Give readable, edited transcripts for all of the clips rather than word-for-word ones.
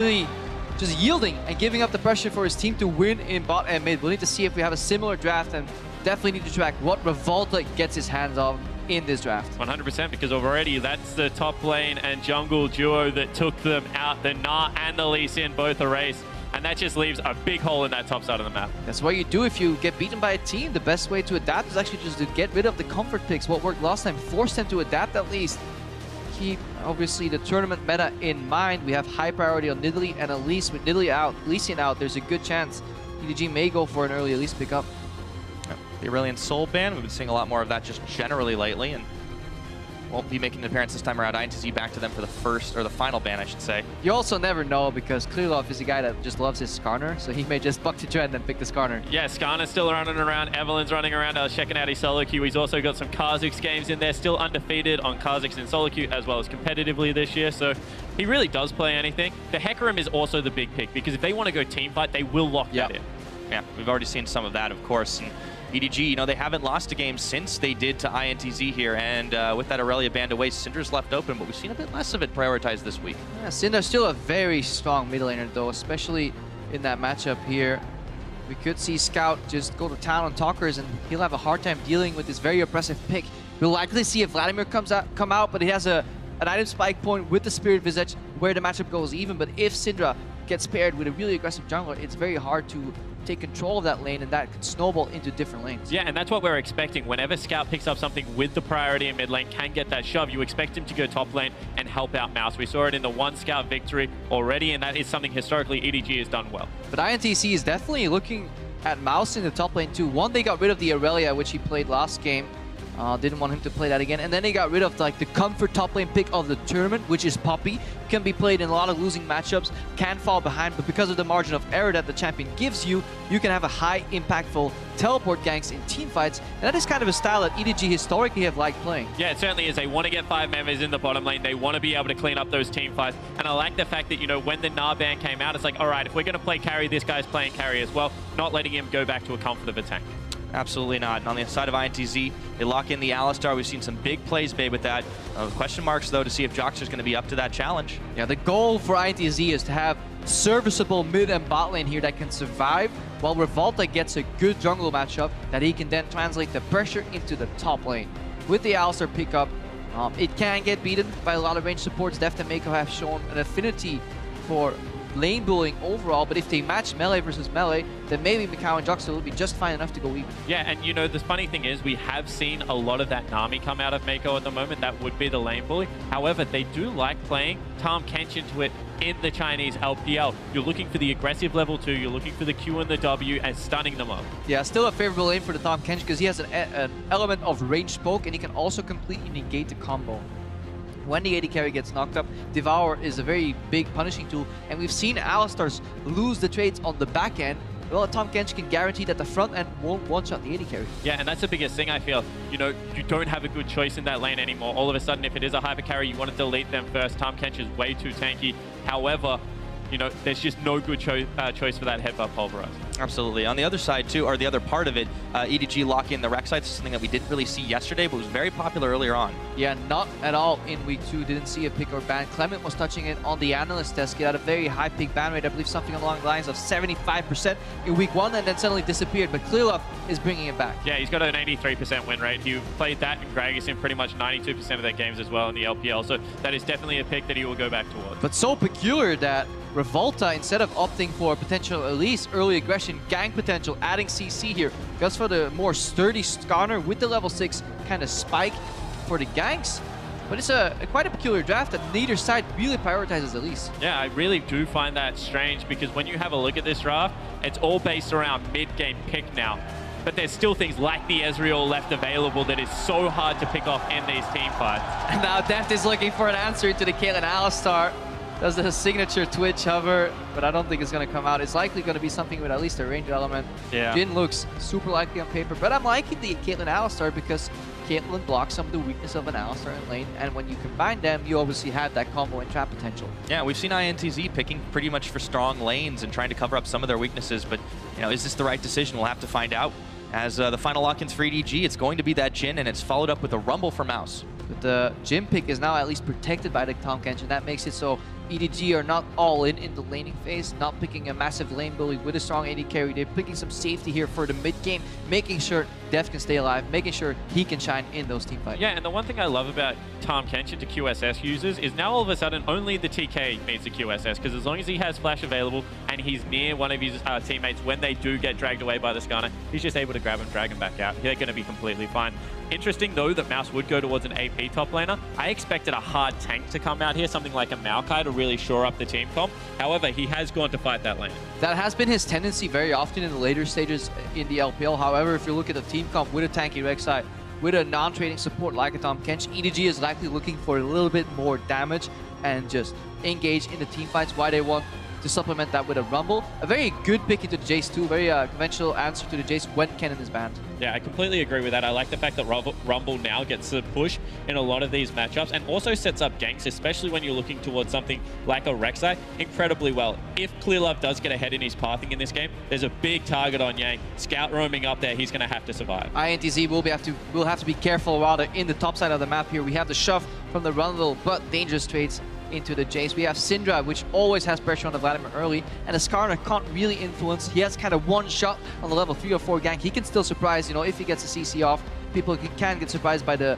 really just yielding and giving up the pressure for his team to win in bot and mid. We'll need to see if we have a similar draft, and definitely need to track what Revolta gets his hands on in this draft. 100%, because already that's the top lane and jungle duo that took them out. The Na and the Lee Sin both erased, and that just leaves a big hole in that top side of the map. That's what you do if you get beaten by a team. The best way to adapt is actually just to get rid of the comfort picks. What worked last time, force them to adapt at least. Keep, obviously, the tournament meta in mind. We have high priority on Nidalee, and at least with Nidalee out, Lee Sin out, there's a good chance EDG may go for an early Elise pickup. The Aurelion Soul ban, we've been seeing a lot more of that just generally lately, and won't be making an appearance this time around. iNTZ back to them for the first, or the final ban, I should say. You also never know, because ClearLove is a guy that just loves his Skarner, so he may just buck the trend and pick the Skarner. Yeah, Skarner's still running around, Evelyn's running around. I was checking out his solo queue. He's also got some Kha'Zix games in there, still undefeated on Kha'Zix in solo queue, as well as competitively this year, so he really does play anything. The Hecarim is also the big pick, because if they want to go team fight, they will lock that in. Yeah, we've already seen some of that, of course. And EDG, you know, they haven't lost a game since they did to iNTZ here, and with that Aurelia banned away, Syndra's left open, but we've seen a bit less of it prioritized this week. Yeah, Syndra's still a very strong mid laner though, especially in that matchup here. We could see Scout just go to town on Tockers, and he'll have a hard time dealing with this very oppressive pick. We'll likely see if Vladimir come out, but he has an item spike point with the Spirit Visage where the matchup goes even, but if Syndra gets paired with a really aggressive jungler, it's very hard to take control of that lane, and that could snowball into different lanes. Yeah, and that's what we're expecting. Whenever Scout picks up something with the priority in mid lane, can get that shove, you expect him to go top lane and help out Mouse. We saw it in the one Scout victory already, and that is something historically EDG has done well. But iNTZ is definitely looking at Mouse in the top lane too. One, they got rid of the Aurelia, which he played last game. Didn't want him to play that again. And then they got rid of like the comfort top lane pick of the tournament, which is Poppy. Can be played in a lot of losing matchups, can fall behind, but because of the margin of error that the champion gives you, you can have a high impactful teleport ganks in team fights. And that is kind of a style that EDG historically have liked playing. Yeah, it certainly is. They want to get 5 members in the bottom lane. They want to be able to clean up those team fights. And I like the fact that, you know, when the Na ban came out, it's like, all right, if we're going to play carry, this guy's playing carry as well, not letting him go back to a comfort of a tank. Absolutely not. And on the side of iNTZ, they lock in the Alistar. We've seen some big plays made with that. Question marks, though, to see if Jockster's going to be up to that challenge. Yeah, the goal for iNTZ is to have serviceable mid and bot lane here that can survive, while Revolta gets a good jungle matchup that he can then translate the pressure into the top lane. With the Alistar pickup, it can get beaten by a lot of range supports. Deft and Meiko have shown an affinity for lane bullying overall, but if they match melee versus melee, then maybe micaO and Jockster will be just fine enough to go even. Yeah, and you know, the funny thing is we have seen a lot of that Nami come out of Meiko at the moment. That would be the lane bully. However, they do like playing Tahm Kench into it in the Chinese LPL. You're looking for the aggressive level 2, you're looking for the Q and the W and stunning them up. Yeah, still a favorable lane for the Tahm Kench because he has an element of range poke, and he can also completely negate the combo. When the AD carry gets knocked up, Devour is a very big punishing tool, and we've seen Alistars lose the trades on the back end. Well, Tahm Kench can guarantee that the front end won't one-shot the AD carry. Yeah, and that's the biggest thing I feel. You know, you don't have a good choice in that lane anymore. All of a sudden, if it is a hyper carry, you want to delete them first. Tahm Kench is way too tanky. However, you know, there's just no good choice for that headbutt pulverize. Absolutely. On the other side, too, or the other part of it, EDG lock in the RekSai. This is something that we didn't really see yesterday, but was very popular earlier on. Yeah, not at all in week 2. Didn't see a pick or ban. Clement was touching it on the analyst test. He had a very high pick ban rate. I believe something along the lines of 75% in week 1, and then suddenly disappeared. But ClearLove is bringing it back. Yeah, he's got an 83% win rate. He played that in Gragas in pretty much 92% of their games as well in the LPL. So that is definitely a pick that he will go back towards. But so peculiar that Revolta, instead of opting for potential Elise, early aggression, gang potential, adding CC here, goes for the more sturdy Skarner with the level 6 kind of spike for the ganks. But it's quite a peculiar draft that neither side really prioritizes Elise. Yeah, I really do find that strange, because when you have a look at this draft, it's all based around mid-game pick now. But there's still things like the Ezreal left available that is so hard to pick off in these team fights. And now Deft is looking for an answer to the Caitlyn Alistar. Does the signature Twitch hover, but I don't think it's going to come out. It's likely going to be something with at least a range element. Yeah. Jhin looks super likely on paper, but I'm liking the Caitlyn Alistar because Caitlyn blocks some of the weakness of an Alistar in lane, and when you combine them, you obviously have that combo and trap potential. Yeah, we've seen iNTZ picking pretty much for strong lanes and trying to cover up some of their weaknesses, but you know, is this the right decision? We'll have to find out. As the final lock-ins for EDG, it's going to be that Jhin, and it's followed up with a Rumble for Mouse. But the Jhin pick is now at least protected by the Tahm Kench, and that makes it so EDG are not all in the laning phase, not picking a massive lane bully with a strong AD carry. They're picking some safety here for the mid game, making sure Deft can stay alive, making sure he can shine in those team fights. Yeah, and the one thing I love about Tahm Kench into QSS users is now all of a sudden only the TK needs a QSS, because as long as he has flash available and he's near one of his teammates when they do get dragged away by the Skarner, he's just able to grab him, drag him back out. They're going to be completely fine. Interesting though that Mouse would go towards an AP top laner. I expected a hard tank to come out here, something like a Maokai to really shore up the team comp. However, he has gone to fight that lane. That has been his tendency very often in the later stages in the LPL. However, if you look at the team comp with a tanky RekSai, with a non-trading support like a Tahm Kench, EDG is likely looking for a little bit more damage and just engage in the team fights. Why they want to supplement that with a Rumble. A very good pick into the Jayce too, very conventional answer to the Jayce when Kennen is banned. Yeah, I completely agree with that. I like the fact that Rumble now gets a push in a lot of these matchups and also sets up ganks, especially when you're looking towards something like a RekSai, incredibly well. If ClearLove does get ahead in his pathing in this game, there's a big target on Yang. Scout roaming up there, he's going to have to survive. iNTZ will have to be careful rather in the top side of the map here. We have the shove from the Rumble, but dangerous trades into the Jayce. We have Syndra, which always has pressure on the Vladimir early, and the Skarner can't really influence. He has kind of one shot on the level 3 or 4 gank. He can still surprise, you know, if he gets a CC off. People can get surprised by the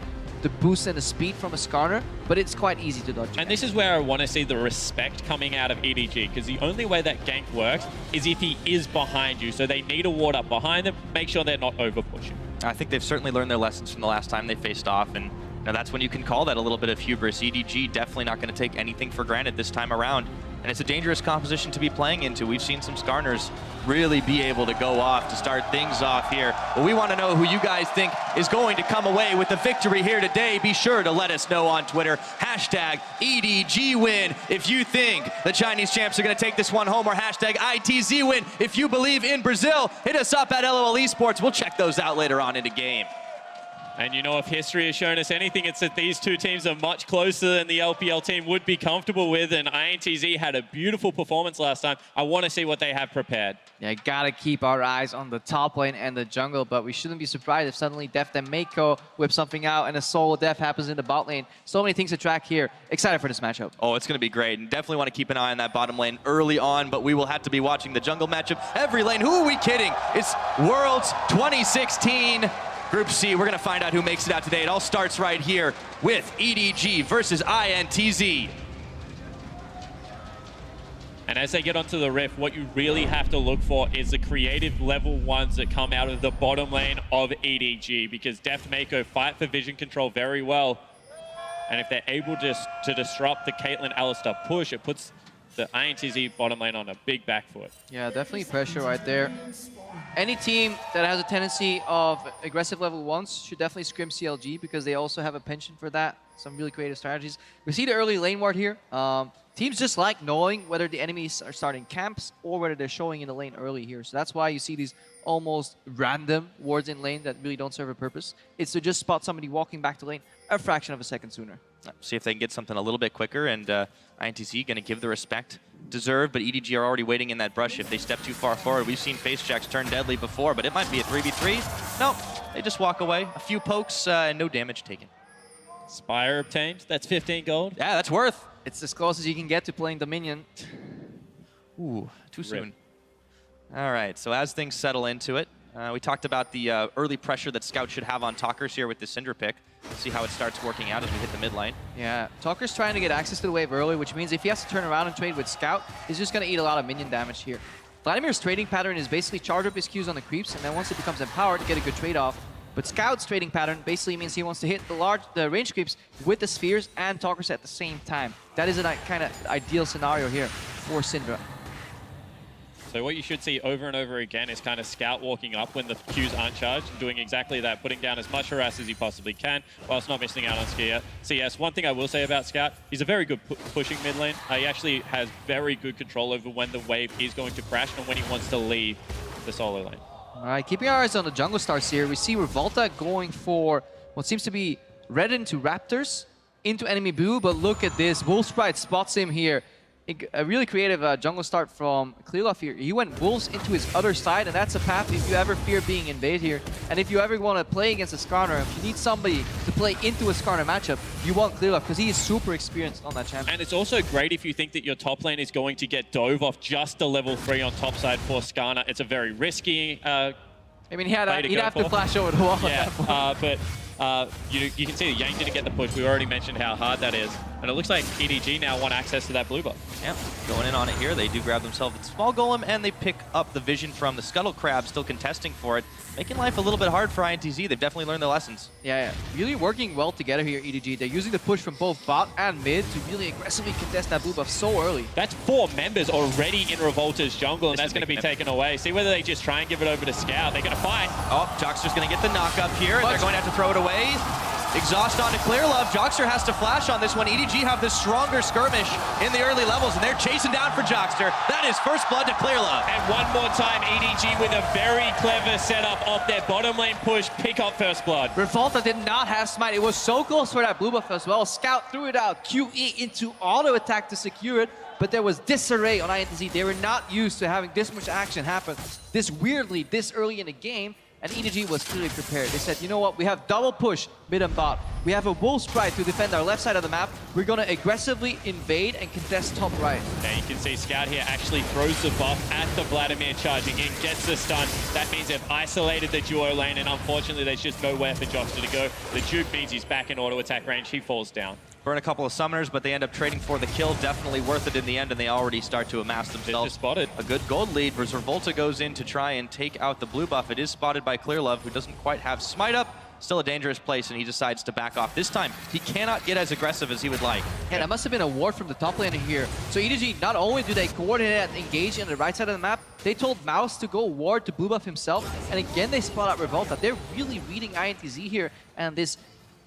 boost and the speed from a Skarner, but it's quite easy to dodge. And this is where I want to see the respect coming out of EDG, because the only way that gank works is if he is behind you. So they need a ward up behind them, make sure they're not over pushing. I think they've certainly learned their lessons from the last time they faced off, and now that's when you can call that a little bit of hubris. EDG definitely not going to take anything for granted this time around. And it's a dangerous composition to be playing into. We've seen some Skarners really be able to go off to start things off here. But we want to know who you guys think is going to come away with the victory here today. Be sure to let us know on Twitter. Hashtag EDG win if you think the Chinese champs are going to take this one home, or hashtag ITZ win if you believe in Brazil. Hit us up at LOL Esports. We'll check those out later on in the game. And you know, if history has shown us anything, it's that these two teams are much closer than the LPL team would be comfortable with, and iNTZ had a beautiful performance last time. I want to see what they have prepared. Yeah, gotta keep our eyes on the top lane and the jungle, but we shouldn't be surprised if suddenly Deft and Meiko whip something out and a solo Deft happens in the bot lane. So many things to track here. Excited for this matchup. Oh, it's going to be great, and definitely want to keep an eye on that bottom lane early on, but we will have to be watching the jungle matchup every lane. Who are we kidding? It's Worlds 2016. Group C, we're going to find out who makes it out today. It all starts right here with EDG versus iNTZ. And as they get onto the Rift, what you really have to look for is the creative level 1s that come out of the bottom lane of EDG, because Deft Meiko fight for vision control very well. And if they're able just to disrupt the Caitlyn Alistar push, it puts the iNTZ bottom lane on a big back foot. Yeah, definitely pressure right there. Any team that has a tendency of aggressive level 1s should definitely scrim CLG, because they also have a penchant for that. Some really creative strategies. We see the early lane ward here. Teams just like knowing whether the enemies are starting camps or whether they're showing in the lane early here. So that's why you see these almost random wards in lane that really don't serve a purpose. It's to just spot somebody walking back to lane a fraction of a second sooner. See if they can get something a little bit quicker, and iNTZ going to give the respect deserved, but EDG are already waiting in that brush if they step too far forward. We've seen face checks turn deadly before, but it might be a 3v3. No, they just walk away. A few pokes and no damage taken. Spire obtained. That's 15 gold. Yeah, that's worth. It's as close as you can get to playing Dominion. Ooh, too soon. All right, so as things settle into it, we talked about the early pressure that Scout should have on Tockers here with the Syndra pick. We'll see how it starts working out as we hit the mid lane. Yeah, Talker's trying to get access to the wave early, which means if he has to turn around and trade with Scout, he's just going to eat a lot of minion damage here. Vladimir's trading pattern is basically charge up his Qs on the creeps, and then once it becomes empowered, get a good trade-off. But Scout's trading pattern basically means he wants to hit the range creeps with the spheres and Talkers at the same time. That is a kind of ideal scenario here for Syndra. So what you should see over and over again is kind of Scout walking up when the Qs aren't charged, and doing exactly that, putting down as much harass as he possibly can, whilst not missing out on CS. One thing I will say about Scout, he's a very good pushing mid lane. He actually has very good control over when the wave is going to crash and when he wants to leave the solo lane. All right, keeping our eyes on the jungle stars here, we see Revolta going for what seems to be red into Raptors, into enemy blue, but look at this. Wolfsprite spots him here. a really creative jungle start from ClearLove here. He went Wolves into his other side, and that's a path if you ever fear being invaded here. And if you ever want to play against a Skarner, if you need somebody to play into a Skarner matchup, you want ClearLove because he is super experienced on that champion. And it's also great if you think that your top lane is going to get dove off just a level 3 on top side for Skarner. It's a very risky I mean, he'd have to for. flash over the wall. Yeah, but you can see that Yang didn't get the push. We already mentioned how hard that is. And it looks like EDG now want access to that blue buff. Yep, going in on it here. They do grab themselves a small golem, and they pick up the vision from the Scuttle Crab, still contesting for it, making life a little bit hard for iNTZ. They've definitely learned their lessons. Yeah, really working well together here, EDG. They're using the push from both bot and mid to really aggressively contest that blue buff so early. That's 4 members already in Revolta's jungle, and that's going to be taken away. See whether they just try and give it over to Scout. They're going to fight. Oh, Jockster's going to get the knock up here, and they're going to have to throw it away. Exhaust onto ClearLove. Jockster has to flash on this one. EDG have the stronger skirmish in the early levels, and they're chasing down for Jockster. That is first blood to ClearLove. And one more time, EDG with a very clever setup of their bottom lane push, pick up first blood. Revolta did not have smite. It was so close for that blue buff as well. Scout threw it out, QE into auto attack to secure it, but there was disarray on iNTZ. They were not used to having this much action happen this weirdly, this early in the game. And EDG was clearly prepared. They said, you know what, we have double push mid and bot. We have a wolf sprite to defend our left side of the map. We're gonna aggressively invade and contest top right. Now you can see Scout here actually throws the buff at the Vladimir charging in, gets the stun. That means they've isolated the duo lane, and unfortunately there's just nowhere for Jockster to go. The juke means he's back in auto attack range, he falls down. Burn a couple of summoners, but they end up trading for the kill. Definitely worth it in the end, and they already start to amass themselves spotted a good gold lead. As Revolta goes in to try and take out the blue buff. It is spotted by ClearLove, who doesn't quite have smite up. Still a dangerous place, and he decides to back off. This time, he cannot get as aggressive as he would like. Yeah, that must have been a ward from the top laner here. So EDG, not only do they coordinate and engage on the right side of the map, they told Mouse to go ward to blue buff himself, and again they spot out Revolta. They're really reading iNTZ here, and this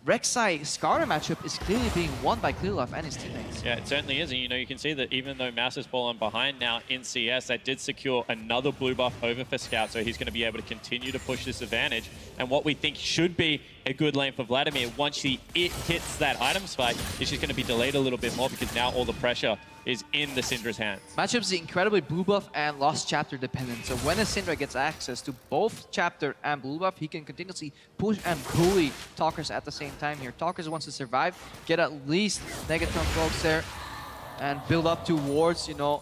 RekSai Skarner matchup is clearly being won by ClearLove and his teammates. Yeah, it certainly is. And you can see that even though Mouse has fallen behind now in CS, that did secure another blue buff over for Scout, so he's going to be able to continue to push this advantage. And what we think should be a good lane for Vladimir, once it hits that item spike, is just going to be delayed a little bit more because now all the pressure is in the Syndra's hands. Matchup is incredibly blue buff and lost chapter dependent. So when a Syndra gets access to both chapter and blue buff, he can continuously push and bully Tockers at the same time here. Tockers wants to survive, get at least negative folks there, and build up towards, you know,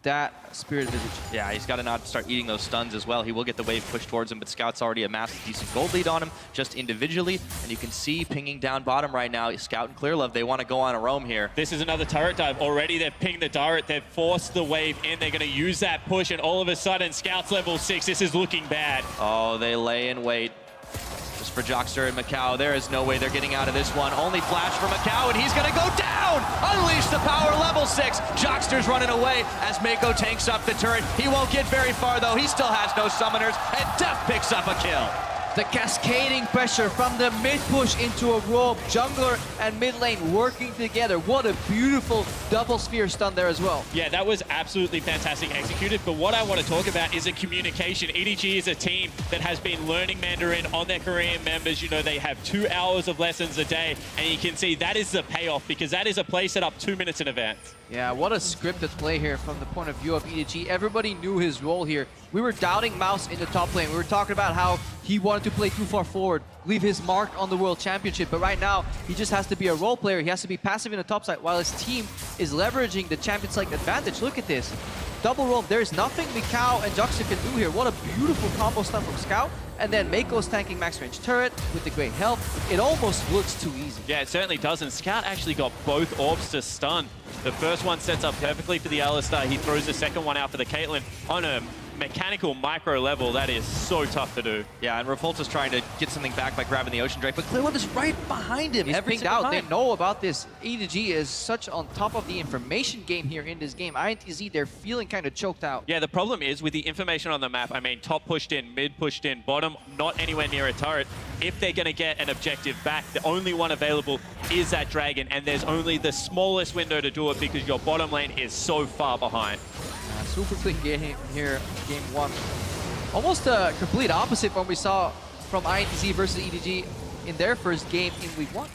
that Spirit Visage. Yeah, he's got to not start eating those stuns as well. He will get the wave pushed towards him, but Scout's already amassed a decent gold lead on him, just individually. And you can see pinging down bottom right now, Scout and ClearLove, they want to go on a roam here. This is another turret dive. Already they've pinged the turret, they've forced the wave in, they're going to use that push, and all of a sudden, Scout's level 6. This is looking bad. Oh, they lay in wait. Just for Jockster and micaO. There is no way they're getting out of this one. Only flash for micaO, and he's going to go down! Unleash the power, level 6. Jockster's running away as Meiko tanks up the turret. He won't get very far, though. He still has no summoners, and Deft picks up a kill. The cascading pressure from the mid push into a rope, jungler and mid lane working together. What a beautiful double sphere stun there as well. Yeah, that was absolutely fantastic executed, but what I want to talk about is a communication. EDG is a team that has been learning Mandarin on their Korean members. You know, they have 2 hours of lessons a day, and you can see that is the payoff because that is a play set up 2 minutes in advance. Yeah, what a scripted play here from the point of view of EDG. Everybody knew his role here. We were doubting Mouse in the top lane. We were talking about how he wanted to play too far forward, leave his mark on the World Championship. But right now, he just has to be a role player. He has to be passive in the top side while his team is leveraging the Champions League advantage. Look at this. Double roll. There's nothing micaO and Jockster can do here. What a beautiful combo stun from Scout. And then Meiko's tanking max range turret with the great help. It almost looks too easy. Yeah, it certainly does. And Scout actually got both orbs to stun. The first one sets up perfectly for the Alistar. He throws the second one out for the Caitlyn on a mechanical micro level. That is so tough to do. Yeah, and Revolta's trying to get something back by grabbing the Ocean Drake, but ClearLove is right behind him. He's every pinged single out. time. They know about this. EDG is such on top of the information game here in this game. iNTZ, they're feeling kind of choked out. Yeah, the problem is with the information on the map, I mean, top pushed in, mid pushed in, bottom not anywhere near a turret. If they're going to get an objective back, the only one available is that dragon, and there's only the smallest window to do it because your bottom lane is so far behind. Super clean game here, game 1. Almost a complete opposite from what we saw from iNTZ versus EDG in their first game in week 1.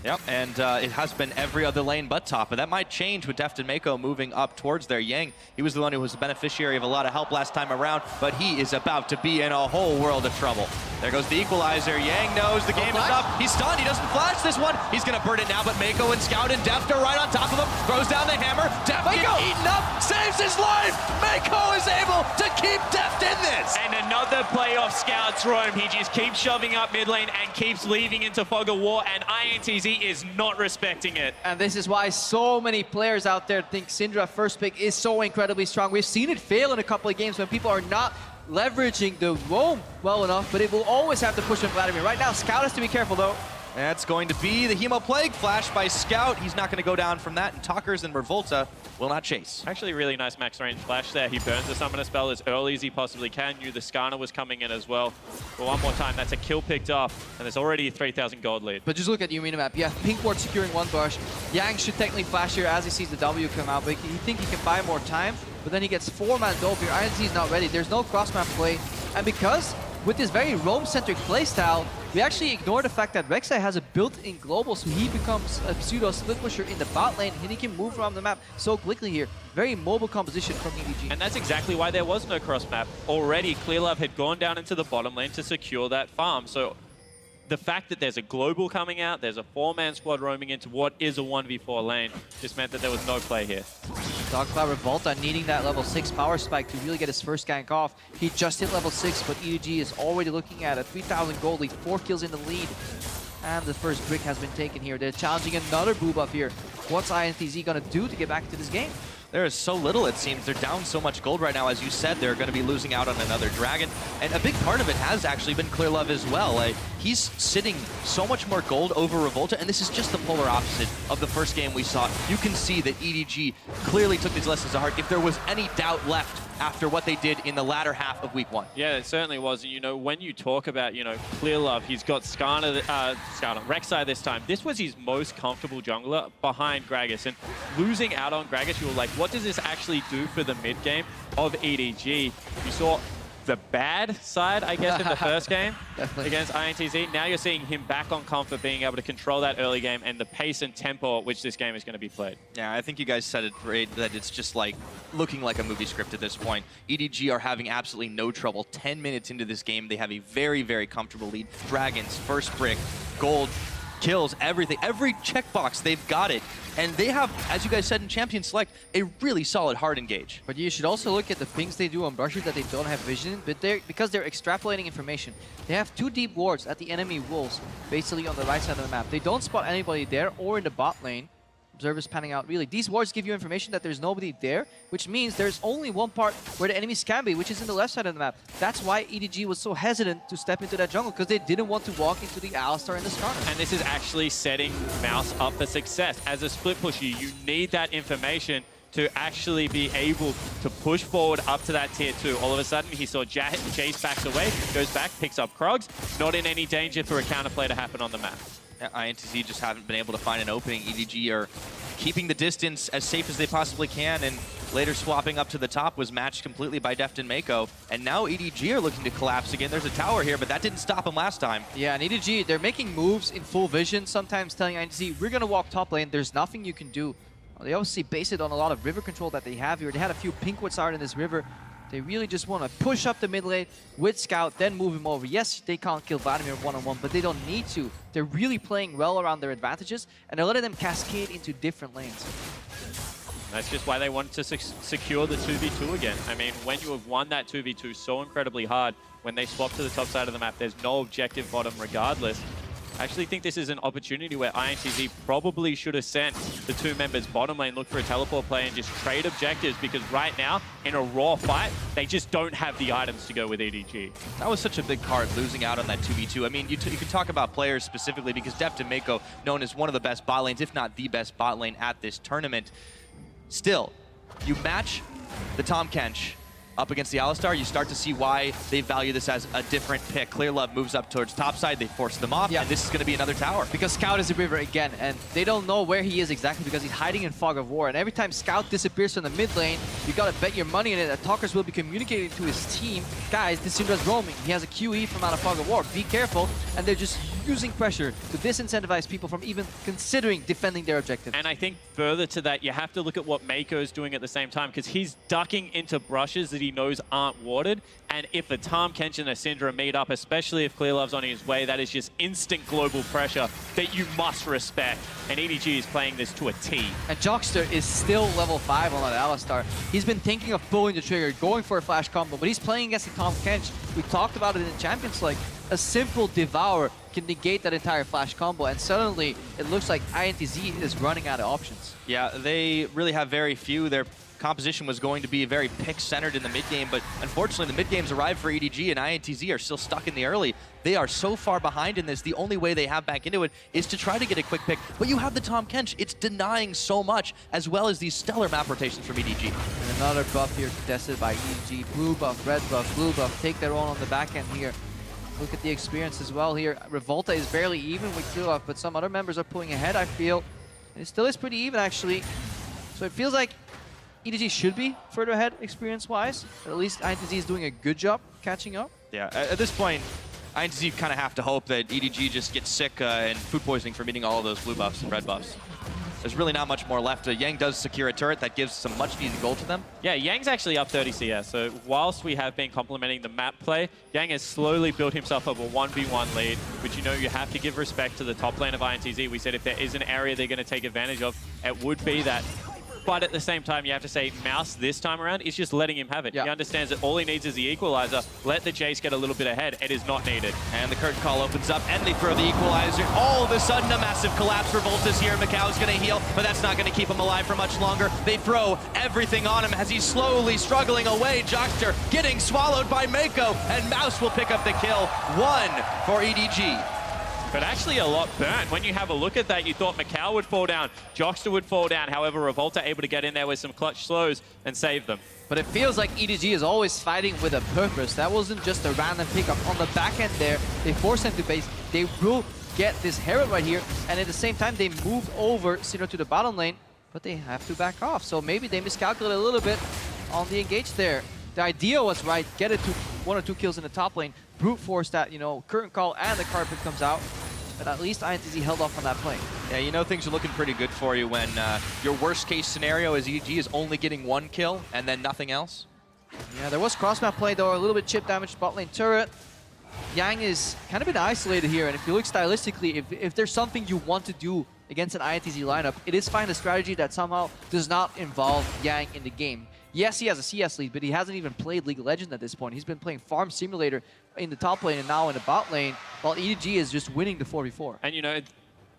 Yep, and it has been every other lane but top, but that might change with Deft and Meiko moving up towards their Yang. He was the one who was the beneficiary of a lot of help last time around, but he is about to be in a whole world of trouble. There goes the equalizer. Yang knows the game is up. He's stunned. He doesn't flash this one. He's going to burn it now, but Meiko and Scout and Deft are right on top of him. Throws down the hammer. Deft gets eaten up. Saves his life. Meiko is able to keep Deft in this. And another playoff Scout's roam. He just keeps shoving up mid lane and keeps leaving into Fog of War, and iNTZ is not respecting it. And this is why so many players out there think Syndra first pick is so incredibly strong. We've seen it fail in a couple of games when people are not leveraging the roam well enough, but it will always have to push on Vladimir. Right now, Scout has to be careful though. That's going to be the Hemo Plague flash by Scout. He's not going to go down from that, and Tockers and Revolta will not chase. Actually, really nice max range flash there. He burns the summoner spell as early as he possibly can. Knew the Skarner was coming in as well. But one more time, that's a kill picked up, and there's already a 3,000 gold lead. But just look at your minimap. You have Pink Ward securing one bush. Yang should technically flash here as he sees the W come out, but he thinks he can buy more time. But then he gets 4-man Dove here. iNTZ is not ready. There's no cross-map play. And because with this very roam-centric playstyle, we actually ignore the fact that RekSai has a built-in global, so he becomes a pseudo split pusher in the bot lane, and he can move around the map so quickly here. Very mobile composition from EDG. And that's exactly why there was no cross map. Already, ClearLove had gone down into the bottom lane to secure that farm. So the fact that there's a global coming out, there's a 4-man squad roaming into what is a 1v4 lane, just meant that there was no play here. Dogcloud Revolta needing that level 6 power spike to really get his first gank off. He just hit level 6, but EDG is already looking at a 3,000 gold lead, 4 kills in the lead. And the first brick has been taken here. They're challenging another blue buff here. What's iNTZ gonna do to get back into this game? There is so little, it seems. They're down so much gold right now. As you said, they're going to be losing out on another dragon. And a big part of it has actually been ClearLove as well. Like, he's sitting so much more gold over Revolta, and this is just the polar opposite of the first game we saw. You can see that EDG clearly took these lessons to heart. If there was any doubt left after what they did in the latter half of week 1. Yeah, it certainly was. You know, when you talk about, you know, ClearLove, he's got Skarner, RekSai this time. This was his most comfortable jungler behind Gragas. And losing out on Gragas, you were like, what does this actually do for the mid game of EDG? You saw the bad side, I guess, in the first game against iNTZ. Now you're seeing him back on comfort, being able to control that early game and the pace and tempo at which this game is going to be played. Yeah, I think you guys said it great, that it's just like looking like a movie script at this point. EDG are having absolutely no trouble. 10 minutes into this game, they have a very, very comfortable lead. Dragons, first brick, gold, kills, everything. Every checkbox, they've got it. And they have, as you guys said in Champion Select, a really solid hard engage. But you should also look at the things they do on brushes that they don't have vision, but because they're extrapolating information. They have 2 deep wards at the enemy wolves, basically on the right side of the map. They don't spot anybody there or in the bot lane. Observers panning out, really. These wards give you information that there's nobody there, which means there's only one part where the enemies can be, which is in the left side of the map. That's why EDG was so hesitant to step into that jungle, because they didn't want to walk into the Alistar and the Skarner. And this is actually setting Mouse up for success. As a split pusher, you need that information to actually be able to push forward up to that tier 2. All of a sudden, he saw Jayce backs away, goes back, picks up Krogs, not in any danger for a counterplay to happen on the map. iNTZ just haven't been able to find an opening. EDG are keeping the distance as safe as they possibly can, and later swapping up to the top was matched completely by Deft and Meiko. And now EDG are looking to collapse again. There's a tower here, but that didn't stop them last time. Yeah, and EDG, they're making moves in full vision, sometimes telling iNTZ, we're going to walk top lane, there's nothing you can do. They obviously base it on a lot of river control that they have here. They had a few pink wards out in this river. They really just want to push up the mid lane with Scout, then move him over. Yes, they can't kill Vladimir one-on-one, but they don't need to. They're really playing well around their advantages, and they're letting them cascade into different lanes. That's just why they wanted to secure the 2v2 again. I mean, when you have won that 2v2 so incredibly hard, when they swap to the top side of the map, there's no objective bottom regardless. I actually think this is an opportunity where iNTZ probably should have sent the 2 members bottom lane, look for a teleport play and just trade objectives, because right now, in a raw fight, they just don't have the items to go with EDG. That was such a big part, losing out on that 2v2. I mean, you can talk about players specifically, because Deft and Meiko, known as one of the best bot lanes, if not the best bot lane at this tournament. Still, you match the Tahm Kench up against the Alistar, you start to see why they value this as a different pick. ClearLove moves up towards topside, they force them off, and this is going to be another tower. Because Scout is a river again, and they don't know where he is exactly because he's hiding in Fog of War. And every time Scout disappears from the mid lane, you gotta bet your money on it that Tockers will be communicating to his team, guys, this Syndra's roaming. He has a QE from out of Fog of War, be careful. And they're just using pressure to disincentivize people from even considering defending their objective. And I think further to that, you have to look at what Meiko is doing at the same time, because he's ducking into brushes that he knows aren't warded. And if a Tahm, Kench, and a Syndra meet up, especially if ClearLove's on his way, that is just instant global pressure that you must respect. And EDG is playing this to a T. And Jockster is still level 5 on that Alistar. He's been thinking of pulling the trigger, going for a flash combo, but he's playing against the Tahm Kench. We talked about it in Champions League. A simple Devour can negate that entire flash combo, and suddenly it looks like iNTZ is running out of options. Yeah, they really have very few. Their composition was going to be very pick-centered in the mid-game, but unfortunately the mid-games arrived for EDG, and iNTZ are still stuck in the early. They are so far behind in this, the only way they have back into it is to try to get a quick pick. But you have the Tahm Kench, it's denying so much, as well as these stellar map rotations from EDG. And another buff here contested by EDG. Blue buff, red buff, blue buff, take their own on the back end here. Look at the experience as well here. Revolta is barely even with ClearLove, but some other members are pulling ahead, I feel. And it still is pretty even, actually. So it feels like EDG should be further ahead experience-wise, but at least iNTZ is doing a good job catching up. Yeah, at this point, iNTZ kind of have to hope that EDG just gets sick and food poisoning from eating all of those blue buffs and red buffs. There's really not much more left. Yang does secure a turret that gives some much-needed gold to them. Yeah, Yang's actually up 30 CS, so whilst we have been complementing the map play, Yang has slowly built himself up a 1v1 lead, which you know you have to give respect to the top lane of iNTZ. We said if there is an area they're going to take advantage of, it would be that. But at the same time, you have to say Mouse this time around is just letting him have it. Yeah. He understands that all he needs is the equalizer. Let the Jayce get a little bit ahead. It is not needed. And the curtain call opens up, and they throw the equalizer. All of a sudden, a massive collapse. Revolta's here. micaO's going to heal, but that's not going to keep him alive for much longer. They throw everything on him as he's slowly struggling away. Jockster getting swallowed by Meiko, and Mouse will pick up the kill. 1 for EDG. But actually a lot burnt. When you have a look at that, you thought micaO would fall down, Jockster would fall down. However, Revolta able to get in there with some clutch slows and save them. But it feels like EDG is always fighting with a purpose. That wasn't just a random pickup. On the back end there, they force him to base. They will get this Herald right here, and at the same time, they moved over Syndra to the bottom lane, but they have to back off. So maybe they miscalculated a little bit on the engage there. The idea was right, get it to 1 or 2 kills in the top lane, brute force that, you know, curtain call and the carpet comes out. But at least iNTZ held off on that play. Yeah, you know things are looking pretty good for you when your worst case scenario is EDG is only getting 1 kill and then nothing else. Yeah, there was cross-map play though, a little bit chip damage bot lane turret. Yang is kind of been isolated here, and if you look stylistically, if there's something you want to do against an iNTZ lineup, it is find a strategy that somehow does not involve Yang in the game. Yes, he has a CS lead, but he hasn't even played League of Legends at this point. He's been playing Farm Simulator in the top lane and now in the bot lane, while EDG is just winning the 4v4. And you know,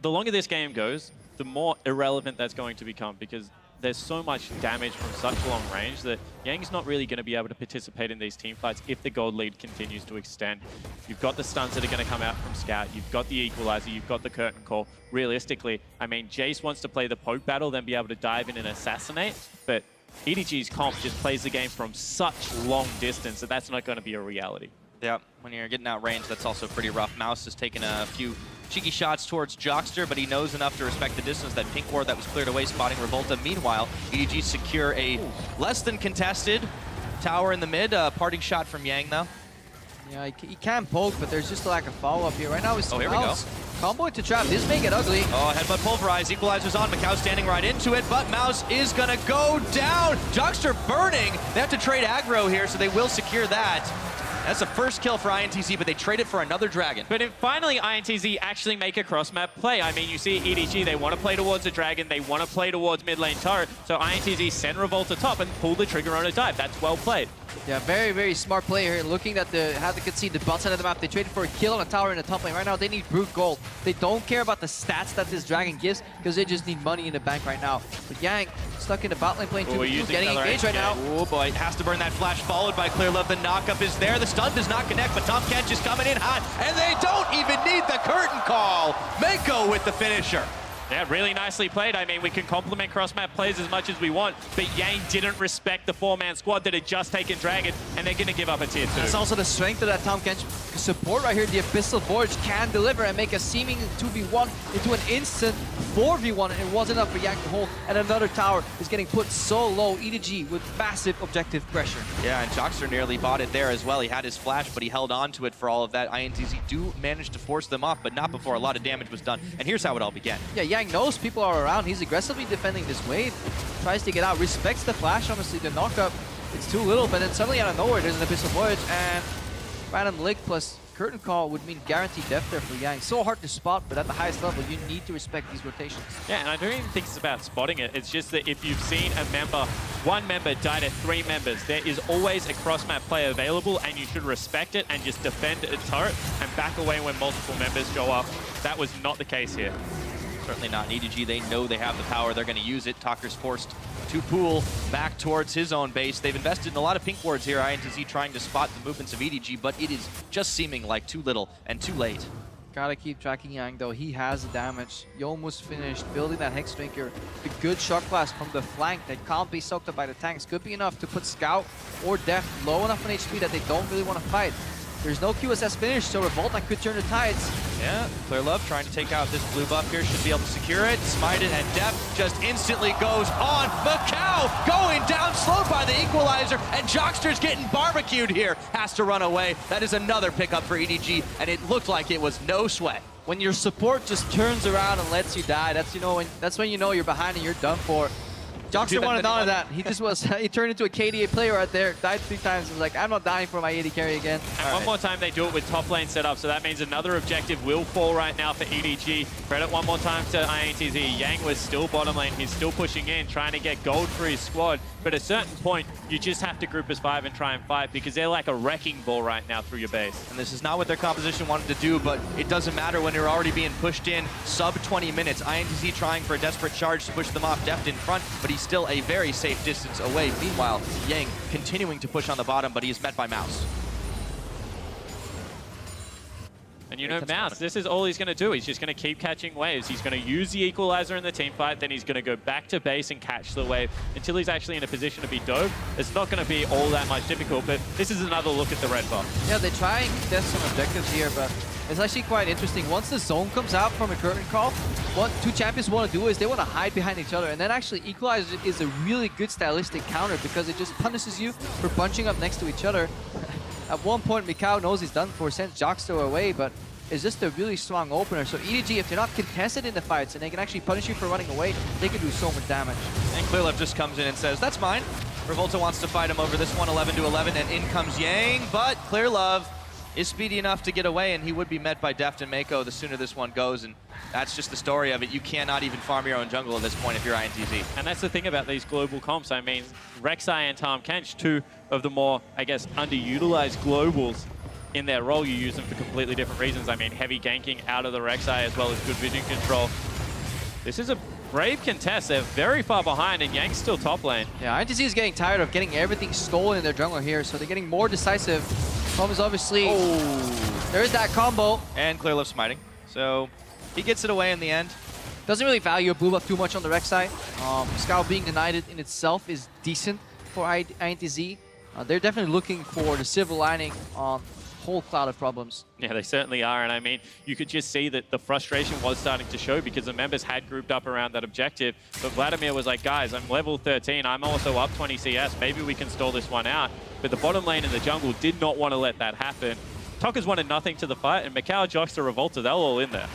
the longer this game goes, the more irrelevant that's going to become, because there's so much damage from such long range that Yang's not really going to be able to participate in these team fights if the gold lead continues to extend. You've got the stuns that are going to come out from Scout, you've got the equalizer, you've got the curtain call. Realistically, I mean, Jayce wants to play the poke battle, then be able to dive in and assassinate, but EDG's comp just plays the game from such long distance that that's not going to be a reality. Yeah, when you're getting outrange, that's also pretty rough. Mouse has taken a few cheeky shots towards Jockster, but he knows enough to respect the distance. That pink ward that was cleared away, spotting Revolta. Meanwhile, EDG secure a less than contested tower in the mid. Parting shot from Yang, though. Yeah, he can poke, but there's just a lack of follow-up here. Right now, he's here we go. Combo into trap. This may get ugly. Oh, headbutt pulverize. Equalizer's on. micaO standing right into it, but Mouse is going to go down. Jockster burning. They have to trade aggro here, so they will secure that. That's the first kill for iNTZ, but they trade it for another dragon. But finally, iNTZ actually make a cross-map play. I mean, you see EDG, they want to play towards a dragon, they want to play towards mid lane turret, so iNTZ send Revolta top and pull the trigger on a dive. That's well played. Yeah, very, very smart play here. Looking at how they could see the bot side of the map. They traded for a kill on a tower in the top lane. Right now, they need brute gold. They don't care about the stats that this dragon gives because they just need money in the bank right now. But Yang stuck in the bot lane playing 2v2, getting engaged right now. Oh boy, has to burn that flash, followed by ClearLove. The knockup is there. The stun does not connect, but Tahm Kench is coming in hot, and they don't even need the curtain call. Meiko with the finisher. Yeah, really nicely played. I mean, we can compliment cross-map plays as much as we want, but Yang didn't respect the 4-man squad that had just taken Dragon, and they're going to give up a tier 2. That's also the strength of that Tahm Kench support right here. The Abyssal Forge can deliver and make a seeming 2v1 into an instant 4v1 and it wasn't enough for Yang to hold, and another tower is getting put so low. EDG with massive objective pressure. Yeah, and Jockster nearly bought it there as well. He had his flash, but he held on to it for all of that. iNTZ do manage to force them off, but not before a lot of damage was done. And here's how it all began. Yeah, Yang knows people are around. He's aggressively defending this wave. Tries to get out, respects the flash, honestly. The knockup, it's too little, but then suddenly out of nowhere, there's an Abyssal Voyage, and random lick plus curtain call would mean guaranteed death there for Yang. So hard to spot, but at the highest level, you need to respect these rotations. Yeah, and I don't even think it's about spotting it. It's just that if you've seen a member, one member die to 3 members, there is always a cross-map play available, and you should respect it and just defend a turret and back away when multiple members show up. That was not the case here. Certainly not. In EDG, they know they have the power. They're going to use it. Tockers forced to pool back towards his own base. They've invested in a lot of pink wards here. iNTZ trying to spot the movements of EDG, but it is just seeming like too little and too late. Gotta keep tracking Yang though. He has the damage. He almost finished building that Hex Drinker. A good shock blast from the flank that can't be soaked up by the tanks could be enough to put Scout or Deft low enough on HP that they don't really want to fight. There's no QSS finish, so Revolta could turn the tides. Yeah, ClearLove trying to take out this blue buff here, should be able to secure it, smite it, and Deft just instantly goes on. micaO going down slow by the equalizer, and Jockster's getting barbecued here. Has to run away. That is another pickup for EDG, and it looked like it was no sweat. When your support just turns around and lets you die, that's when you know you're behind and you're done for. Jockster wanted none of that. He just was, he turned into a KDA player right there, died 3 times, was like, I'm not dying for my AD carry again. And one more time they do it with top lane set up, so that means another objective will fall right now for EDG. Credit one more time to iNTZ. Yang was still bottom lane, he's still pushing in, trying to get gold for his squad. But at a certain point, you just have to group as 5 and try and fight because they're like a wrecking ball right now through your base. And this is not what their composition wanted to do, but it doesn't matter when you're already being pushed in sub 20 minutes. iNTZ trying for a desperate charge to push them off. Deft in front, but he's still a very safe distance away. Meanwhile, Yang continuing to push on the bottom, but he is met by Mouse. And you know, Mouse, this is all he's going to do. He's just going to keep catching waves. He's going to use the equalizer in the team fight, then he's going to go back to base and catch the wave until he's actually in a position to be dove. It's not going to be all that much difficult, but this is another look at the red buff. Yeah, they try and test some objectives here, but it's actually quite interesting. Once the zone comes out from a curtain call, what 2 champions want to do is they want to hide behind each other, and then actually equalizer is a really good stylistic counter because it just punishes you for bunching up next to each other. At one point, micaO knows he's done for, sends Jockster away, but it's just a really strong opener. So EDG, if they're not contested in the fights and they can actually punish you for running away, they can do so much damage. And ClearLove just comes in and says, that's mine. Revolta wants to fight him over this one, 11 to 11, and in comes Yang, but ClearLove is speedy enough to get away, and he would be met by Deft and Meiko the sooner this one goes, and that's just the story of it. You cannot even farm your own jungle at this point if you're iNTZ. And that's the thing about these global comps. I mean, RekSai and Tahm, Kench, 2 of the more, I guess, underutilized globals in their role. You use them for completely different reasons. I mean, heavy ganking out of the RekSai as well as good vision control. This is a brave contest. They're very far behind, and Yang's still top lane. Yeah, iNTZ is getting tired of getting everything stolen in their jungle here, so they're getting more decisive. Tahm is obviously... Oh, there's that combo. And ClearLove smiting. So he gets it away in the end. Doesn't really value a blue buff too much on the RekSai. Scout being denied it in itself is decent for iNTZ. They're definitely looking for the silver lining on whole cloud of problems. Yeah, they certainly are, and I mean, you could just see that the frustration was starting to show because the members had grouped up around that objective, but Vladimir was like, guys, I'm level 13, I'm also up 20 CS, maybe we can stall this one out, but the bottom lane in the jungle did not want to let that happen. Tockers wanted nothing to the fight, and micaO, Jockster, Revolta, they're all in there.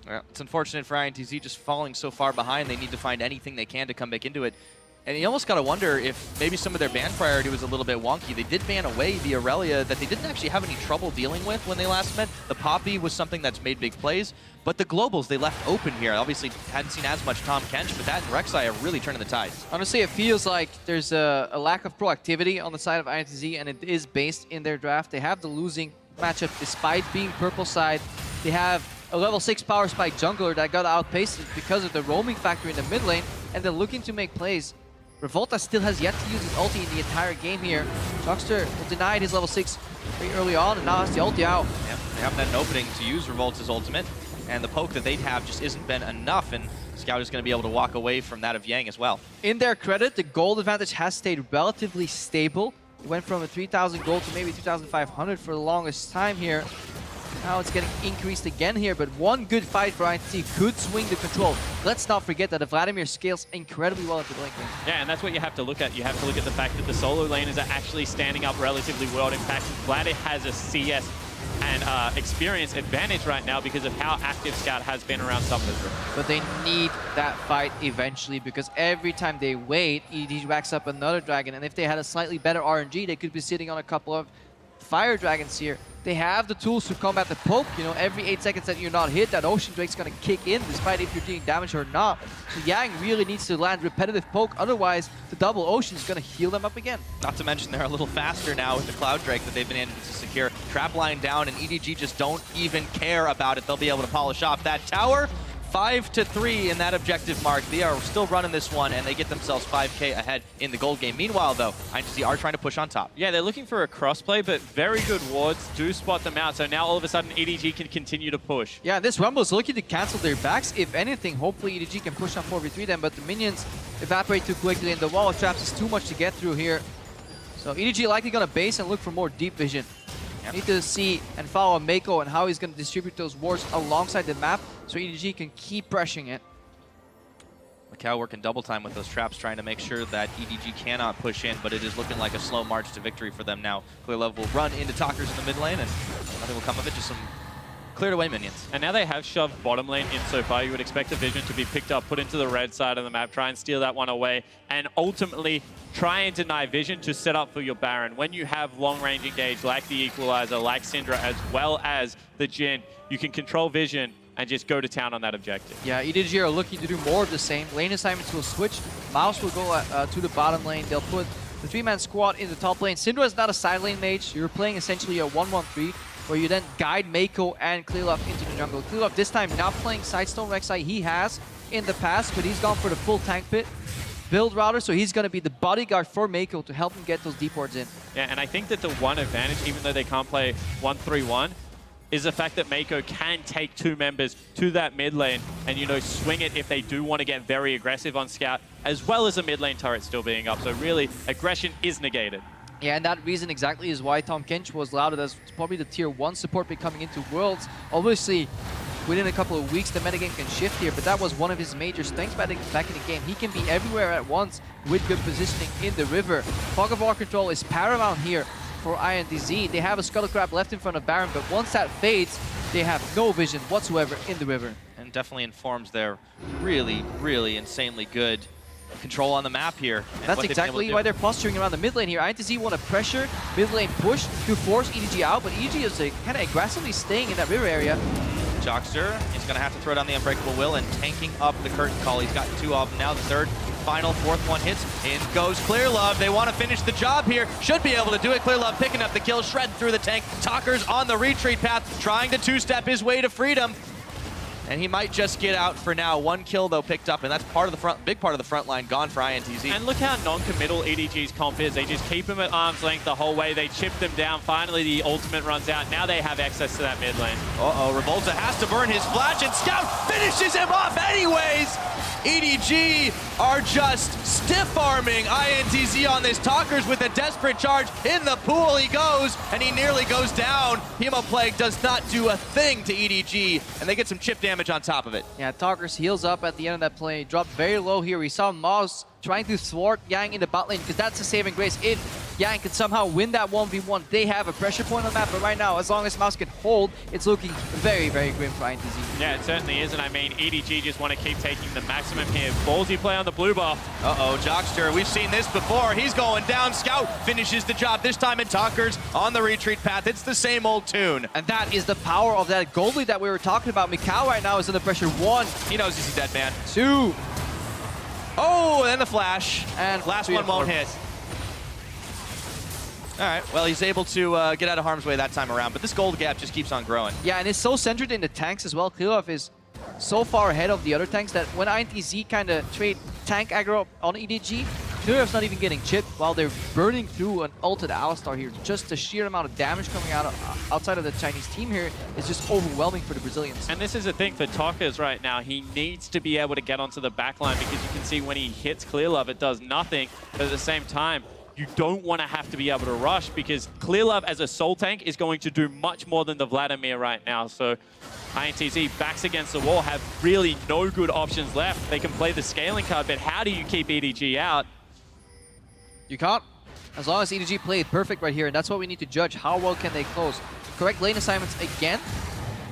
Well, it's unfortunate for iNTZ just falling so far behind. They need to find anything they can to come back into it. And you almost got to wonder if maybe some of their ban priority was a little bit wonky. They did ban away the Aurelia that they didn't actually have any trouble dealing with when they last met. The Poppy was something that's made big plays, but the globals they left open here. Obviously hadn't seen as much Tahm Kench, but that and RekSai are really turning the tides. Honestly, it feels like there's a lack of proactivity on the side of iNTZ, and it is based in their draft. They have the losing matchup despite being purple side. They have a level 6 power spike jungler that got outpaced because of the roaming factor in the mid lane, and they're looking to make plays. Revolta still has yet to use his ulti in the entire game here. Jockster denied his level 6 very early on, and now has the ulti out. Yep, they haven't had an opening to use Revolta's ultimate, and the poke that they'd have just isn't been enough, and Scout is going to be able to walk away from that of Yang as well. In their credit, the gold advantage has stayed relatively stable. It went from a 3,000 gold to maybe 2,500 for the longest time here. Now it's getting increased again here, but one good fight for iNTZ could swing the control. Let's not forget that the Vladimir scales incredibly well into the lane game. Yeah, and that's what you have to look at. You have to look at the fact that the solo laners are actually standing up relatively well. In fact, Vladimir has a CS and experience advantage right now because of how active Scout has been around Subnizra. But they need that fight eventually, because every time they wait, EDG racks up another dragon, and if they had a slightly better RNG, they could be sitting on a couple of fire dragons here. They have the tools to combat the poke. You know, every 8 seconds that you're not hit, that Ocean Drake's gonna kick in, despite if you're doing damage or not. So Yang really needs to land repetitive poke, otherwise the double Ocean is gonna heal them up again. Not to mention they're a little faster now with the Cloud Drake that they've been able to secure. Trap line down, and EDG just don't even care about it. They'll be able to polish off that tower. 5-3 in that objective mark. They are still running this one, and they get themselves 5K ahead in the gold game. Meanwhile, though, iNTZ are trying to push on top. Yeah, they're looking for a crossplay, but very good wards do spot them out. So now all of a sudden, EDG can continue to push. Yeah, this Rumble is looking to cancel their backs. If anything, hopefully EDG can push on 4v3 them, but the minions evaporate too quickly, and the wall of traps is too much to get through here. So EDG likely gonna base and look for more deep vision. Yep. Need to see and follow Meiko and how he's going to distribute those wards alongside the map so EDG can keep pressuring it. micaO working double time with those traps, trying to make sure that EDG cannot push in, but it is looking like a slow march to victory for them now. ClearLove will run into tockers in the mid lane, and nothing will come of it, just some cleared away minions. And now they have shoved bottom lane in so far. You would expect the vision to be picked up, put into the red side of the map, try and steal that one away, and ultimately try and deny vision to set up for your Baron. When you have long-range engage like the Equalizer, like Syndra, as well as the Jhin, you can control vision and just go to town on that objective. Yeah, EDG are looking to do more of the same. Lane assignments will switch. Mouse will go to the bottom lane. They'll put the 3-man squad in the top lane. Syndra is not a side lane mage. You're playing essentially a 1-1-3, where you then guide Meiko and ClearLove into the jungle. ClearLove this time not playing Sidestone RekSai. He has in the past, but he's gone for the full tank pit build router, so he's going to be the bodyguard for Meiko to help him get those deep wards in. Yeah, and I think that the one advantage, even though they can't play 1-3-1, is the fact that Meiko can take 2 members to that mid lane and, you know, swing it if they do want to get very aggressive on Scout, as well as a mid lane turret still being up. So really, aggression is negated. Yeah, and that reason exactly is why Tahm Kench was lauded as probably the tier 1 support pick coming into Worlds. Obviously, within a couple of weeks, the metagame can shift here, but that was one of his major strengths back in the game. He can be everywhere at once with good positioning in the river. Fog of War control is paramount here for iNTZ. They have a Scuttle Crab left in front of Baron, but once that fades, they have no vision whatsoever in the river. And definitely informs their really, really insanely good control on the map here. That's exactly why they're posturing around the mid lane here. iNTZ want to pressure mid lane push to force EDG out, but EDG is kind of aggressively staying in that river area. Jockster is going to have to throw down the Unbreakable Will and tanking up the curtain call. He's got 2 of them now. The third, final, fourth one hits. In goes ClearLove. They want to finish the job here. Should be able to do it. ClearLove picking up the kill, shredding through the tank. Tockers on the retreat path, trying to 2-step his way to freedom. And he might just get out for now. 1 kill, though, picked up, and that's part of the front, big part of the front line gone for iNTZ. And look how non-committal EDG's comp is. They just keep him at arm's length the whole way. They chip them down. Finally, the ultimate runs out. Now they have access to that mid lane. Uh-oh, Revolta has to burn his flash, and Scout finishes him off anyways! EDG are just stiff-arming iNTZ on this Tockers with a desperate charge. In the pool he goes, and he nearly goes down. Hemoplague does not do a thing to EDG, and they get some chip damage on top of it. Yeah, Tockers heals up at the end of that play. Dropped very low here. We saw Mouse trying to thwart Yang in the bot lane, because that's a saving grace. If Yang can somehow win that 1v1, they have a pressure point on the map, but right now, as long as Mouse can hold, it's looking very, very grim for iNTZ. Yeah, it certainly is, and I mean, EDG just want to keep taking the maximum here. Ballsy play on the blue buff. Uh-oh, Jockster, we've seen this before. He's going down. Scout finishes the job, this time in Tockers on the retreat path. It's the same old tune. And that is the power of that gold lead that we were talking about. micaO right now is under pressure. 1. He knows he's a dead man. 2. Oh, and the flash. And last one won't hit. All right, well, he's able to get out of harm's way that time around, but this gold gap just keeps on growing. Yeah, and it's so centered in the tanks as well. ClearLove is so far ahead of the other tanks that when iNTZ kind of trade tank aggro on EDG, ClearLove's not even getting chipped while they're burning through an ulted Alistar here. Just the sheer amount of damage coming out outside of the Chinese team here is just overwhelming for the Brazilians. And this is the thing for Tockers right now. He needs to be able to get onto the backline, because you can see when he hits ClearLove, it does nothing. But at the same time, you don't want to have to be able to rush because ClearLove as a soul tank is going to do much more than the Vladimir right now. So iNTZ backs against the wall, have really no good options left. They can play the scaling card, but how do you keep EDG out? You can't. As long as EDG played perfect right here, and that's what we need to judge. How well can they close? Correct lane assignments again.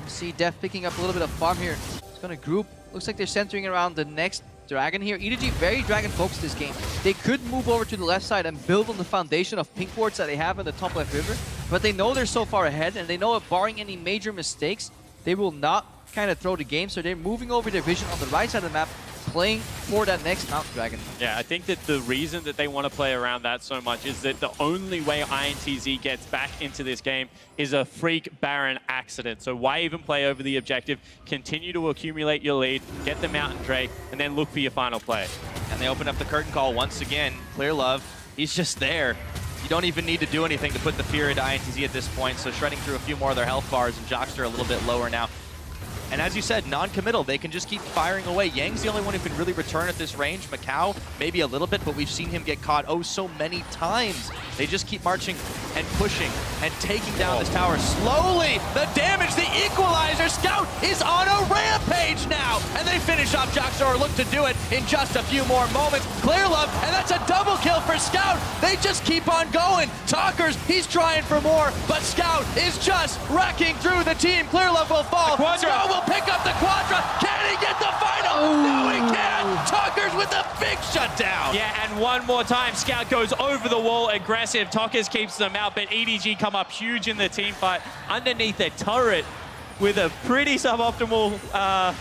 See Deft picking up a little bit of farm here. It's gonna group. Looks like they're centering around the next dragon here. EDG very dragon focused this game. They could move over to the left side and build on the foundation of pink wards that they have in the top left river, but they know they're so far ahead, and they know that barring any major mistakes, they will not kind of throw the game. So they're moving over their vision on the right side of the map, playing for that next mountain dragon. Yeah, I think that the reason that they want to play around that so much is that the only way iNTZ gets back into this game is a freak Baron accident. So why even play over the objective? Continue to accumulate your lead, get the mountain Drake, and then look for your final play. And they open up the curtain call once again. ClearLove, he's just there. You don't even need to do anything to put the fear into iNTZ at this point, so shredding through a few more of their health bars, and Jockster a little bit lower now. And as you said, non-committal, they can just keep firing away. Yang's the only one who can really return at this range. micaO, maybe a little bit, but we've seen him get caught oh so many times. They just keep marching and pushing and taking down this tower slowly. The damage, the equalizer. Scout is on a rampage now. And they finish off Jockster, or look to do it in just a few more moments. ClearLove, and that's a double kill for Scout. They just keep on going. Tockers, he's trying for more, but Scout is just wrecking through the team. ClearLove will fall. Scout will pick up the Quadra. Can he get the final? No, he can't. Tockers with a big shutdown. Yeah, and one more time, Scout goes over the wall, aggressive. Tockers keeps them out, but EDG come up huge in the team fight underneath their turret with a pretty suboptimal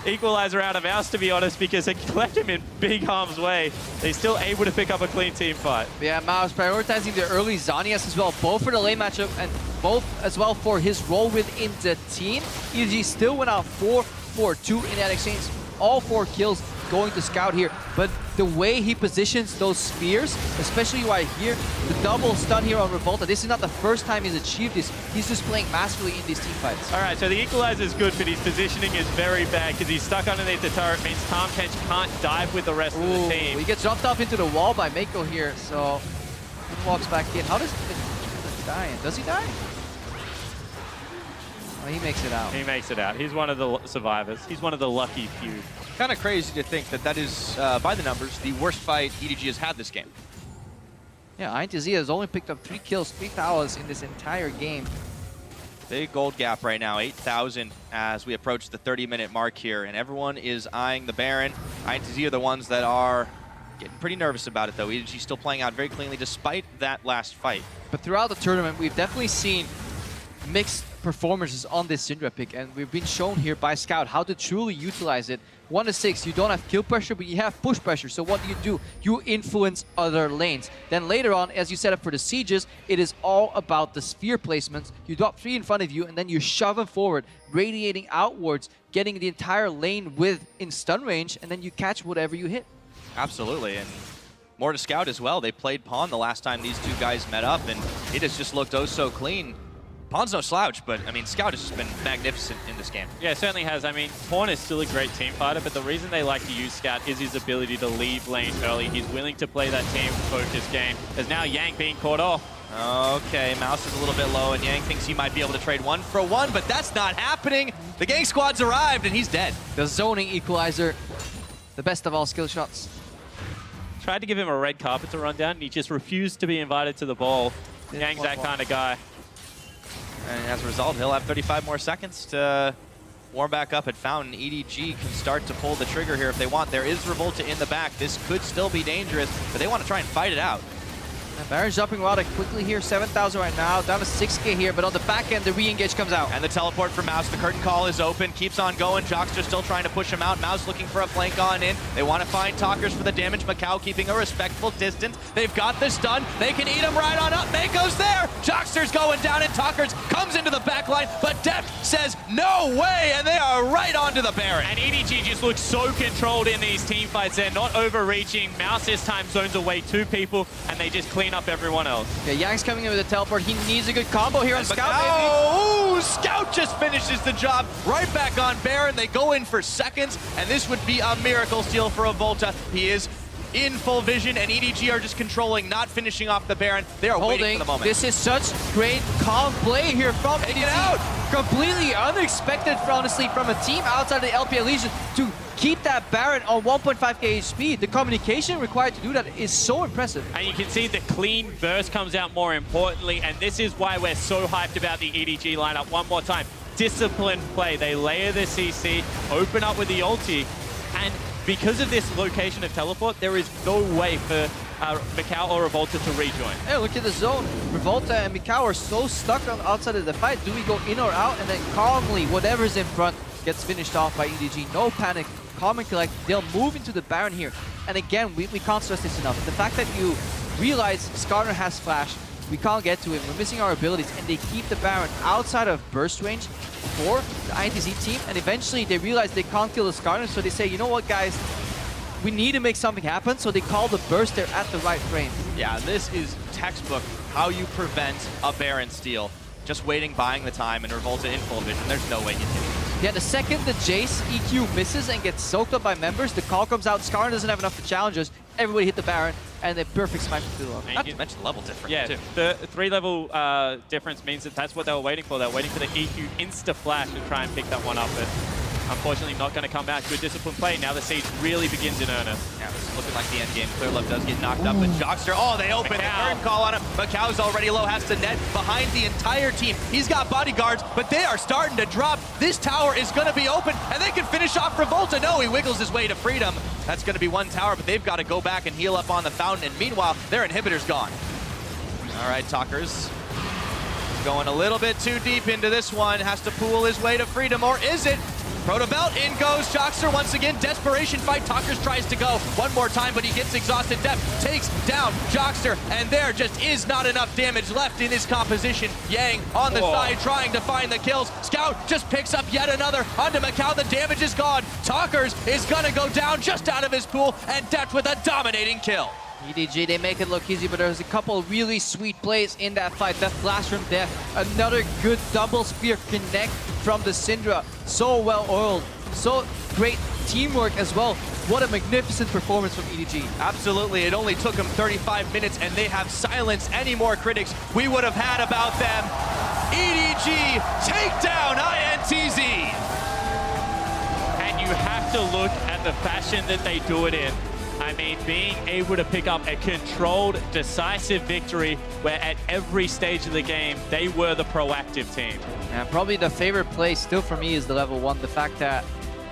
equalizer out of house, to be honest, because it left him in big harm's way. They're still able to pick up a clean team fight. Yeah, Mao's prioritizing the early Zhonya's as well, both for the lane matchup and both as well for his role within the team. EDG still went out 4-4-2 in that exchange. All 4 kills going to Scout here, but the way he positions those spears, especially right here, the double stun here on Revolta, this is not the first time he's achieved this. He's just playing masterfully in these team fights. All right, so the equalizer is good, but his positioning is very bad because he's stuck underneath the turret. Means Tahm Kench can't dive with the rest of the team. He gets jumped off into the wall by Meiko here, so he walks back in. How does he die? Does he die? Oh, he makes it out. He makes it out. He's one of the survivors. He's one of the lucky few. Kind of crazy to think that that is, by the numbers, the worst fight EDG has had this game. Yeah, iNTZ has only picked up 3 kills, 3 towers in this entire game. Big gold gap right now, 8,000 as we approach the 30-minute mark here, and everyone is eyeing the Baron. iNTZ are the ones that are getting pretty nervous about it, though. EDG still playing out very cleanly despite that last fight. But throughout the tournament, we've definitely seen mixed performances on this Syndra pick, and we've been shown here by Scout how to truly utilize it. 1-6, you don't have kill pressure, but you have push pressure. So what do? You influence other lanes. Then later on, as you set up for the sieges, it is all about the sphere placements. You drop 3 in front of you, and then you shove them forward, radiating outwards, getting the entire lane in stun range, and then you catch whatever you hit. Absolutely, and more to Scout as well. They played Pawn the last time these two guys met up, and it has just looked oh so clean. Pawn's no slouch, but I mean, Scout has just been magnificent in this game. Yeah, it certainly has. I mean, Pawn is still a great team fighter, but the reason they like to use Scout is his ability to leave lane early. He's willing to play that team-focused game. There's now Yang being caught off. Okay, Mouse is a little bit low, and Yang thinks he might be able to trade 1 for 1, but that's not happening. The gang squad's arrived, and he's dead. The zoning equalizer, the best of all skill shots. Tried to give him a red carpet to run down, and he just refused to be invited to the ball. Yang's that kind of guy. And as a result, he'll have 35 more seconds to warm back up at Fountain. EDG can start to pull the trigger here if they want. There is Revolta in the back. This could still be dangerous, but they want to try and fight it out. Baron's jumping Revolta quickly here, 7,000 right now, down to 6K here, but on the back end, the re-engage comes out. And the teleport for Mouse, the curtain call is open, keeps on going. Jockster still trying to push him out. Mouse looking for a flank on in. They want to find Tockers for the damage. micaO keeping a respectful distance. They've got the stun. They can eat him right on up. Meiko's there. Jockster's going down, and Tockers comes into the back line, but Deft says no way, and they are right onto the Baron. And EDG just looks so controlled in these team fights. They're not overreaching. Mouse this time zones away 2 people, and they just clean up everyone else. Yeah, Yang's coming in with a teleport. He needs a good combo here on Scout. Oh, Scout just finishes the job. Right back on Baron. They go in for seconds, and this would be a miracle steal for Revolta. He is in full vision, and EDG are just controlling, not finishing off the Baron. They are waiting for the moment. This is such great calm play here from Take it EDG. out. Completely unexpected, honestly, from a team outside the LPL Legion to keep that Baron on 1.5k HP. The communication required to do that is so impressive. And you can see the clean burst comes out more importantly, and this is why we're so hyped about the EDG lineup. One more time, disciplined play. They layer the CC, open up with the ulti, and because of this location of teleport, there is no way for micaO or Revolta to rejoin. Hey, look at the zone. Revolta and micaO are so stuck on outside of the fight. Do we go in or out? And then calmly, whatever's in front gets finished off by EDG. No panic. Calm and collect. They'll move into the Baron here. And again, we can't stress this enough. The fact that you realize Skarner has flash, we can't get to him. We're missing our abilities. And they keep the Baron outside of burst range for the iNTZ team. And eventually they realize they can't kill the Skarner. So they say, you know what, guys? We need to make something happen. So they call the burst there at the right frame. Yeah, this is textbook how you prevent a Baron steal. Just waiting, buying the time, and Revolta in full vision. There's no way you can. Yeah, the second the Jayce EQ misses and gets soaked up by members, the call comes out. Skarner doesn't have enough to challenge us. Everybody hit the Baron, and a perfect smash to the Not to mention level difference, yeah, too. the 3-level difference means that that's what they were waiting for. They were waiting for the EQ insta-flash to try and pick that one up, but unfortunately not going to come out. Good disciplined play. Now the siege really begins in earnest. Yeah, this is looking like the end game. ClearLove does get knocked up, but Jockster, oh, they open the micaO. turn call on him. micaO's already low, has to net behind the entire team. He's got bodyguards, but they are starting to drop. This tower is going to be open, and they can finish off Revolta. No, he wiggles his way to freedom. That's going to be one tower, but they've got to go back and heal up on the fountain, and meanwhile, their inhibitor's gone. All right, Tockers. Going a little bit too deep into this one. Has to pool his way to freedom, or is it? Protobelt, in goes Jockster once again. Desperation fight. Tockers tries to go one more time, but he gets exhausted. Deft takes down Jockster, and there just is not enough damage left in this composition. Yang on the side trying to find the kills. Scout just picks up yet another onto micaO. The damage is gone. Tockers is gonna go down just out of his pool, and Deft with a dominating kill. EDG, they make it look easy, but there's a couple of really sweet plays in that fight. The flash from Deft, another good double spear connect from the Syndra. So well oiled, so great teamwork as well. What a magnificent performance from EDG. Absolutely, it only took them 35 minutes, and they have silenced any more critics we would have had about them. EDG take down iNTZ. And you have to look at the fashion that they do it in. I mean, being able to pick up a controlled, decisive victory where at every stage of the game, they were the proactive team. And probably the favorite play still for me is the level 1. The fact that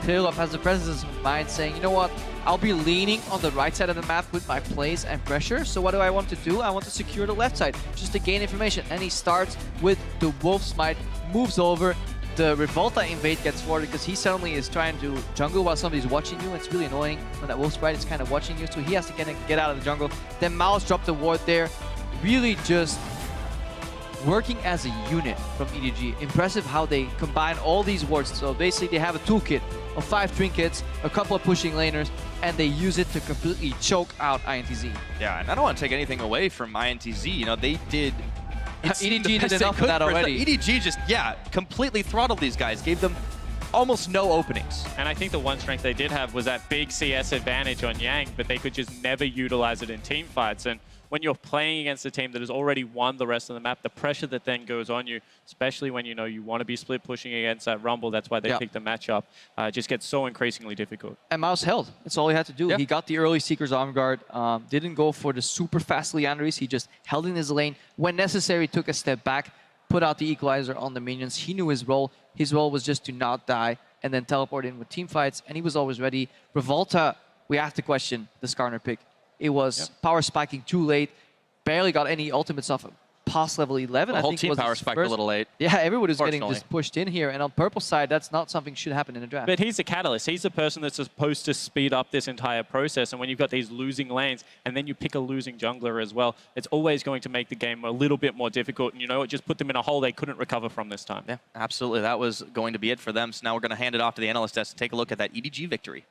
ClearLove has the presence of mind saying, you know what, I'll be leaning on the right side of the map with my plays and pressure. So what do I want to do? I want to secure the left side just to gain information. And he starts with the Wolf Smite, moves over. The Revolta invade gets forwarded because he suddenly is trying to jungle while somebody's watching you. It's really annoying when that Wolf Sprite is kind of watching you, so he has to get out of the jungle. Then Mouse dropped the ward there. Really just working as a unit from EDG. Impressive how they combine all these wards. So basically they have a toolkit of 5 trinkets, a couple of pushing laners, and they use it to completely choke out iNTZ. Yeah, and I don't want to take anything away from iNTZ. You know, they did... EDG did enough of that already. EDG just, completely throttled these guys. Gave them almost no openings. And I think the one strength they did have was that big CS advantage on Yang, but they could just never utilize it in team fights. And when you're playing against a team that has already won the rest of the map, the pressure that then goes on you, especially when you know you want to be split pushing against that Rumble, that's why they picked the matchup, just gets so increasingly difficult. And Mouse held. That's all he had to do. He got the early Seeker's Arm Guard, didn't go for the super fast Leanderies. He just held in his lane. When necessary, took a step back, put out the equalizer on the minions. He knew his role. His role was just to not die and then teleport in with team fights, and he was always ready. Revolta, we have to question the Skarner pick. It was power spiking too late. Barely got any ultimates off past level 11. The I whole think team was power spiked a little late. Yeah, everybody was getting just pushed in here. And on purple side, that's not something should happen in a draft. But he's the catalyst. He's the person that's supposed to speed up this entire process. And when you've got these losing lanes, and then you pick a losing jungler as well, it's always going to make the game a little bit more difficult. And you know, it just put them in a hole they couldn't recover from this time. Yeah, absolutely. That was going to be it for them. So now we're going to hand it off to the analyst desk to take a look at that EDG victory.